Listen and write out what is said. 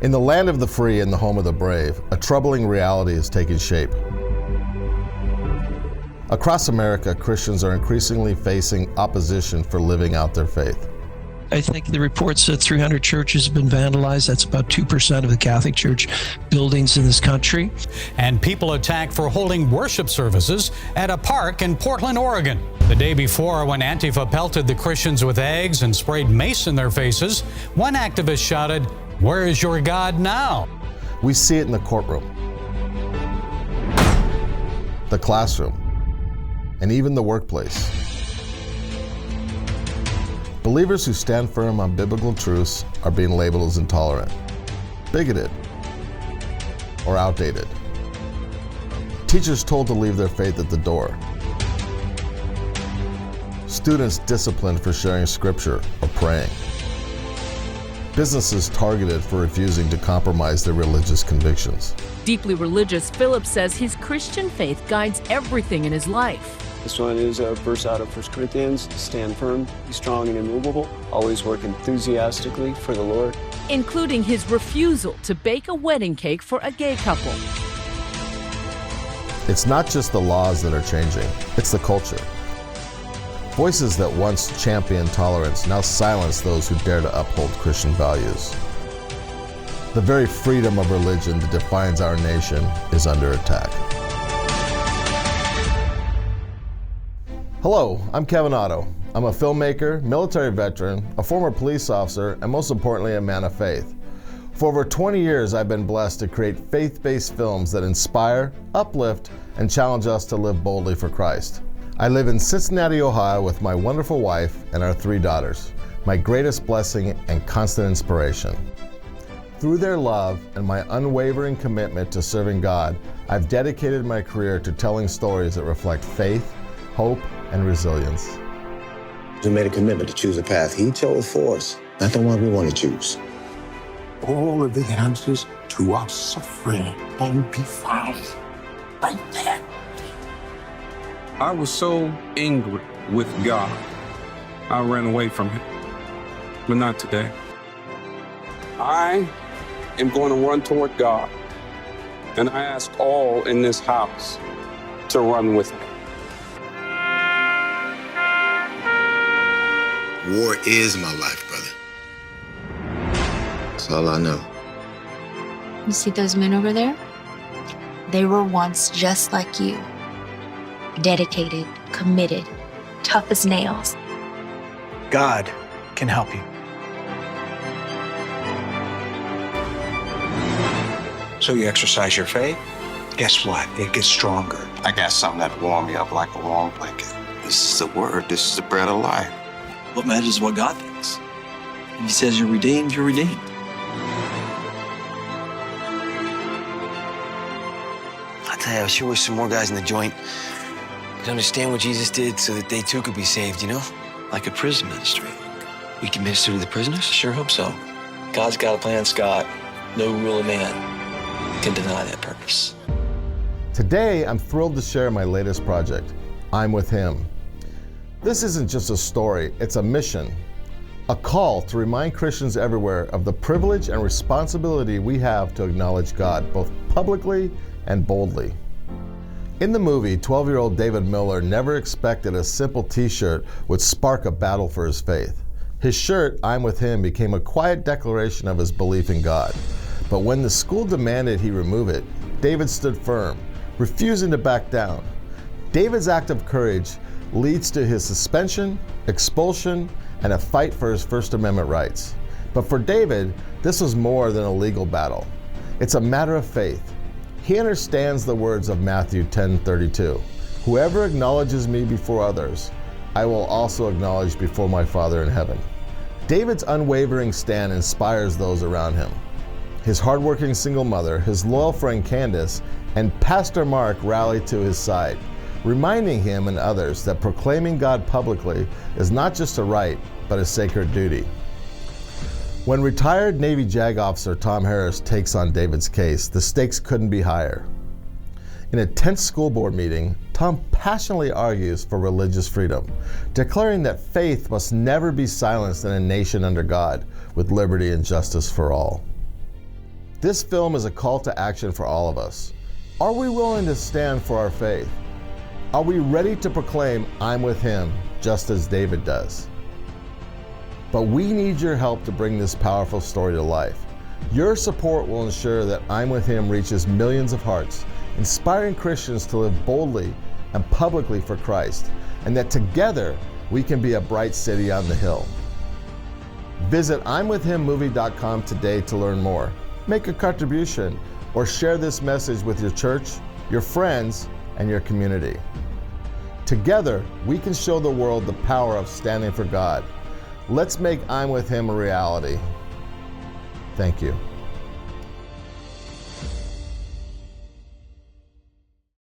In the land of the free and the home of the brave, a troubling reality is taking shape. Across America, Christians are increasingly facing opposition for living out their faith. I think the report said 300 churches have been vandalized. That's about 2% of the Catholic Church buildings in this country. And people attacked for holding worship services at a park in Portland, Oregon. The day before, when Antifa pelted the Christians with eggs and sprayed mace in their faces, one activist shouted, "Where is your God now?" We see it in the courtroom, the classroom, and even the workplace. Believers who stand firm on biblical truths are being labeled as intolerant, bigoted, or outdated. Teachers told to leave their faith at the door. Students disciplined for sharing scripture or praying. Businesses targeted for refusing to compromise their religious convictions. Deeply religious, Philip says his Christian faith guides everything in his life. This one is a verse out of 1 Corinthians, stand firm, be strong and immovable, always work enthusiastically for the Lord. Including his refusal to bake a wedding cake for a gay couple. It's not just the laws that are changing, it's the culture. Voices that once championed tolerance now silence those who dare to uphold Christian values. The very freedom of religion that defines our nation is under attack. Hello, I'm Kevin Otto. I'm a filmmaker, military veteran, a former police officer, and most importantly, a man of faith. For over 20 years, I've been blessed to create faith-based films that inspire, uplift, and challenge us to live boldly for Christ. I live in Cincinnati, Ohio with my wonderful wife and our 3 daughters, my greatest blessing and constant inspiration. Through their love and my unwavering commitment to serving God, I've dedicated my career to telling stories that reflect faith, hope, and resilience. We made a commitment to choose a path He chose for us, not the one we want to choose. All of the answers to our suffering can be found right there. I was so angry with God, I ran away from Him, but not today. I am going to run toward God, and I ask all in this house to run with me. War is my life, brother. That's all I know. You see those men over there? They were once just like you. Dedicated, committed, tough as nails. God can help you. So you exercise your faith, guess what? It gets stronger. I got something that warm me up like a warm blanket. This is the word, this is the bread of life. What matters is what God thinks. If He says you're redeemed, you're redeemed. I tell you, I sure wish some more guys in the joint could understand what Jesus did so that they too could be saved, you know? Like a prison ministry. We can minister to the prisoners? Sure hope so. God's got a plan, Scott. No rule of man can deny that purpose. Today, I'm thrilled to share my latest project, I'm With Him. This isn't just a story, it's a mission, a call to remind Christians everywhere of the privilege and responsibility we have to acknowledge God, both publicly and boldly. In the movie, 12-year-old David Miller never expected a simple t-shirt would spark a battle for his faith. His shirt, I'm With Him, became a quiet declaration of his belief in God. But when the school demanded he remove it, David stood firm, refusing to back down. David's act of courage leads to his suspension, expulsion, and a fight for his First Amendment rights. But for David, this was more than a legal battle. It's a matter of faith. He understands the words of Matthew 10:32. Whoever acknowledges me before others, I will also acknowledge before my Father in heaven. David's unwavering stand inspires those around him. His hardworking single mother, his loyal friend Candace, and Pastor Mark rally to his side, reminding him and others that proclaiming God publicly is not just a right, but a sacred duty. When retired Navy JAG officer Tom Harris takes on David's case, the stakes couldn't be higher. In a tense school board meeting, Tom passionately argues for religious freedom, declaring that faith must never be silenced in a nation under God, with liberty and justice for all. This film is a call to action for all of us. Are we willing to stand for our faith? Are we ready to proclaim, I'm with him, just as David does? But we need your help to bring this powerful story to life. Your support will ensure that I'm with him reaches millions of hearts, inspiring Christians to live boldly and publicly for Christ, and that together we can be a bright city on the hill. Visit I'mWithHimMovie.com today to learn more. Make a contribution or share this message with your church, your friends, and your community. Together, we can show the world the power of standing for God. Let's make I'm with him a reality. Thank you.